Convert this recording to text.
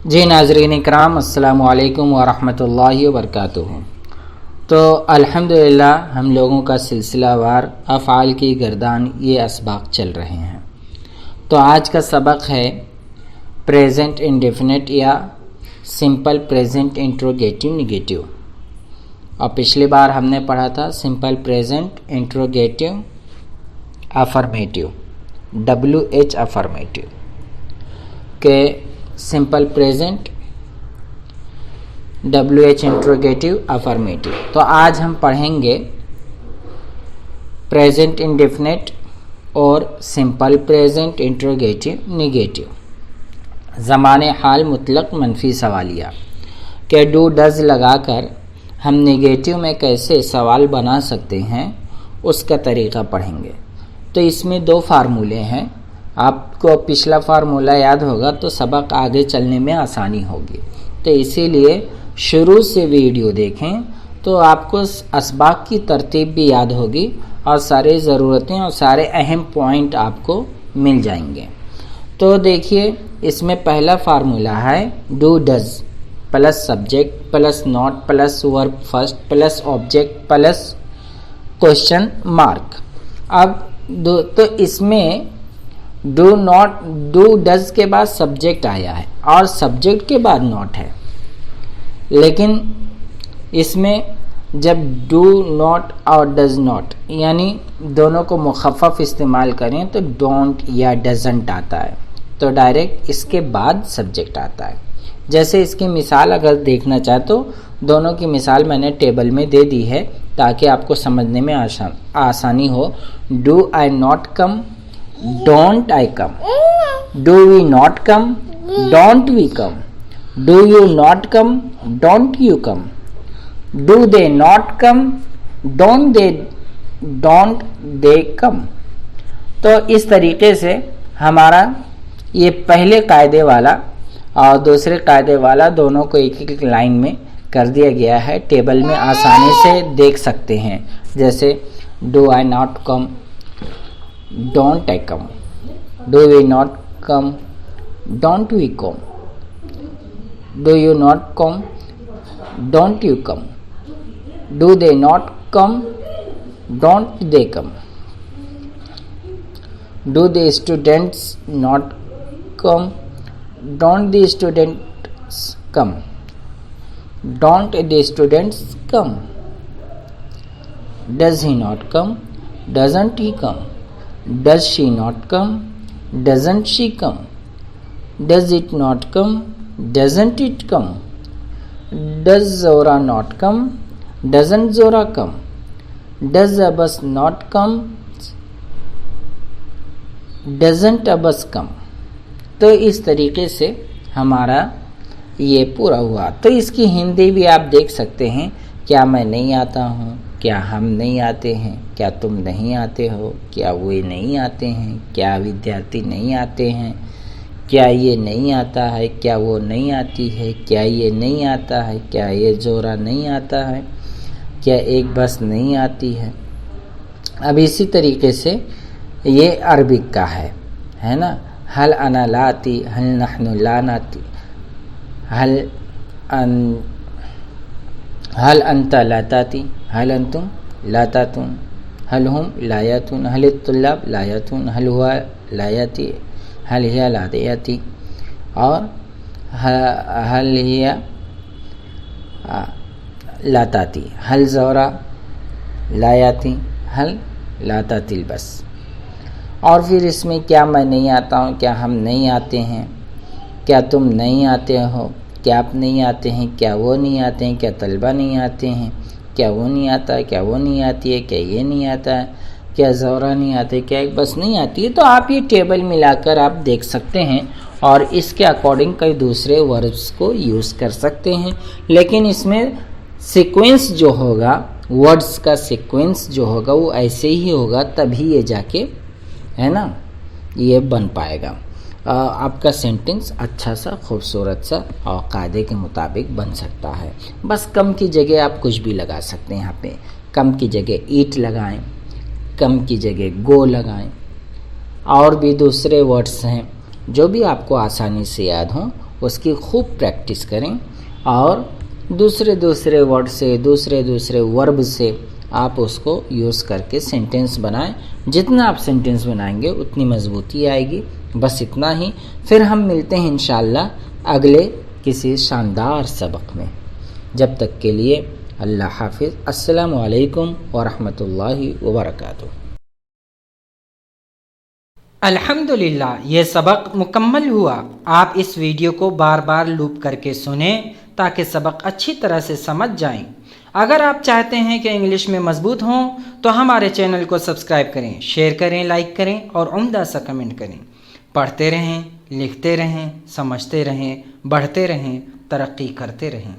जी नाज़रीन इकराम, अस्सलामु अलैकुम व रहमतुल्लाहि व बरकातुहू। तो अल्हम्दुलिल्लाह हम लोगों का सिलसिलावार अफ़आल की गर्दान ये असबाक चल रहे हैं। तो आज का सबक है प्रेजेंट इंडेफिनिट या सिंपल प्रेजेंट इंट्रोगेटिव निगेटिव। और पिछली बार हमने पढ़ा था simple present interrogative affirmative, WH affirmative के simple present WH interrogative affirmative. तो आज हम पढ़ेंगे प्रेजेंट इंडेफिनिट और सिंपल प्रेजेंट इंट्रोगेटिव निगेटिव। ज़माने हाल मुतलक मनफी सवालिया के डू डज लगाकर हम निगेटिव में कैसे सवाल बना सकते हैं उसका तरीक़ा पढ़ेंगे। तो इसमें दो फार्मूले हैं। आपको पिछला फार्मूला याद होगा तो सबक आगे चलने में आसानी होगी। तो इसीलिए शुरू से वीडियो देखें तो आपको असबाक की तरतीब भी याद होगी और सारी ज़रूरतें और सारे अहम पॉइंट आपको मिल जाएंगे। तो देखिए, इसमें पहला फार्मूला है do does plus subject plus not plus verb first plus object plus question mark. अब तो इसमें डू डज के बाद सब्जेक्ट आया है और सब्जेक्ट के बाद नॉट है, लेकिन इसमें जब डू नॉट और डज नॉट यानी दोनों को मुखफ़फ़ इस्तेमाल करें तो डोंट या डजंट आता है, तो डायरेक्ट इसके बाद सब्जेक्ट आता है। जैसे इसकी मिसाल अगर देखना चाहे तो दोनों की मिसाल मैंने टेबल में दे दी है ताकि आपको समझने में आसानी हो। Do I not come, don't I come. Do we not come, don't we come. Do you not come, don't you come. Do they not come, don't they come. तो इस तरीके से हमारा ये पहले कायदे वाला और दूसरे कायदे वाला दोनों को एक एक लाइन में कर दिया गया है। टेबल में आसानी से देख सकते हैं। जैसे do I not come, don't I come. Do we not come, don't we come. Do you not come, don't you come. Do they not come, don't they come. Do the students not come, don't the students come. Don't the students come. Does he not come, doesn't he come. Does she not come, doesn't she come? Does it not come, doesn't it come? Does Zora not come, doesn't Zora come? Does Abbas not come, doesn't Abbas come? तो इस तरीके से हमारा ये पूरा हुआ। तो इसकी हिंदी भी आप देख सकते हैं। क्या मैं नहीं आता हूँ, क्या हम नहीं आते हैं, क्या तुम नहीं आते हो, क्या वे नहीं आते हैं, क्या विद्यार्थी नहीं आते हैं, क्या ये नहीं आता है, क्या वो नहीं आती है, क्या ये नहीं आता है, क्या ये जोरा नहीं आता है, क्या एक बस नहीं आती है। अब इसी तरीके से ये अरबिक का है ना। हल अना लाती, हल नहनु ला नाती, हल अंता लाताती, हल अंतुम लातातुन, हल हुम लायातुन, हल तुल्लाब लायातुन, हल हुआ लायाती, हल हिया लायाती और हल हिया लाताती, हल ज़ौरा लायाती, हल लातातिल बस। और फिर इसमें क्या मैं नहीं आता हूँ, क्या हम नहीं आते हैं, क्या तुम नहीं आते हो, क्या आप नहीं आते हैं, क्या वो नहीं आते हैं, क्या तलबा नहीं आते हैं, क्या वो नहीं आता है, क्या वो नहीं आती है, क्या ये नहीं आता है, क्या ज़ौरा नहीं आते, क्या एक बस नहीं आती है। तो आप ये टेबल मिलाकर आप देख सकते हैं और इसके अकॉर्डिंग कई दूसरे वर्ब्स को यूज़ कर सकते हैं। लेकिन इसमें सीक्वेंस जो होगा, वर्ड्स का सीक्वेंस जो होगा वो ऐसे ही होगा, तभी ये जाके है ना ये बन पाएगा। आपका सेंटेंस अच्छा सा खूबसूरत सा और कायदे के मुताबिक बन सकता है। बस कम की जगह आप कुछ भी लगा सकते हैं। यहाँ पे कम की जगह ईट लगाएं, कम की जगह गो लगाएं, और भी दूसरे वर्ड्स हैं जो भी आपको आसानी से याद हों उसकी खूब प्रैक्टिस करें और दूसरे वर्ड से, दूसरे वर्ब से आप उसको यूज़ करके सेंटेंस बनाएं। जितना आप सेंटेंस बनाएंगे उतनी मजबूती आएगी। बस इतना ही। फिर हम मिलते हैं इंशाअल्लाह अगले किसी शानदार सबक में। जब तक के लिए अल्लाह हाफिज़। अस्सलामु अलैकुम व रहमतुल्लाहि व बरकातुहू। अल्हम्दुलिल्लाह, ये सबक मुकम्मल हुआ। आप इस वीडियो को बार बार लूप करके सुनें ताकि सबक अच्छी तरह से समझ जाएं। अगर आप चाहते हैं कि इंग्लिश में मजबूत हों तो हमारे चैनल को सब्सक्राइब करें, शेयर करें, लाइक करें और उम्दा सा कमेंट करें। पढ़ते रहें, लिखते रहें, समझते रहें, बढ़ते रहें, तरक्की करते रहें।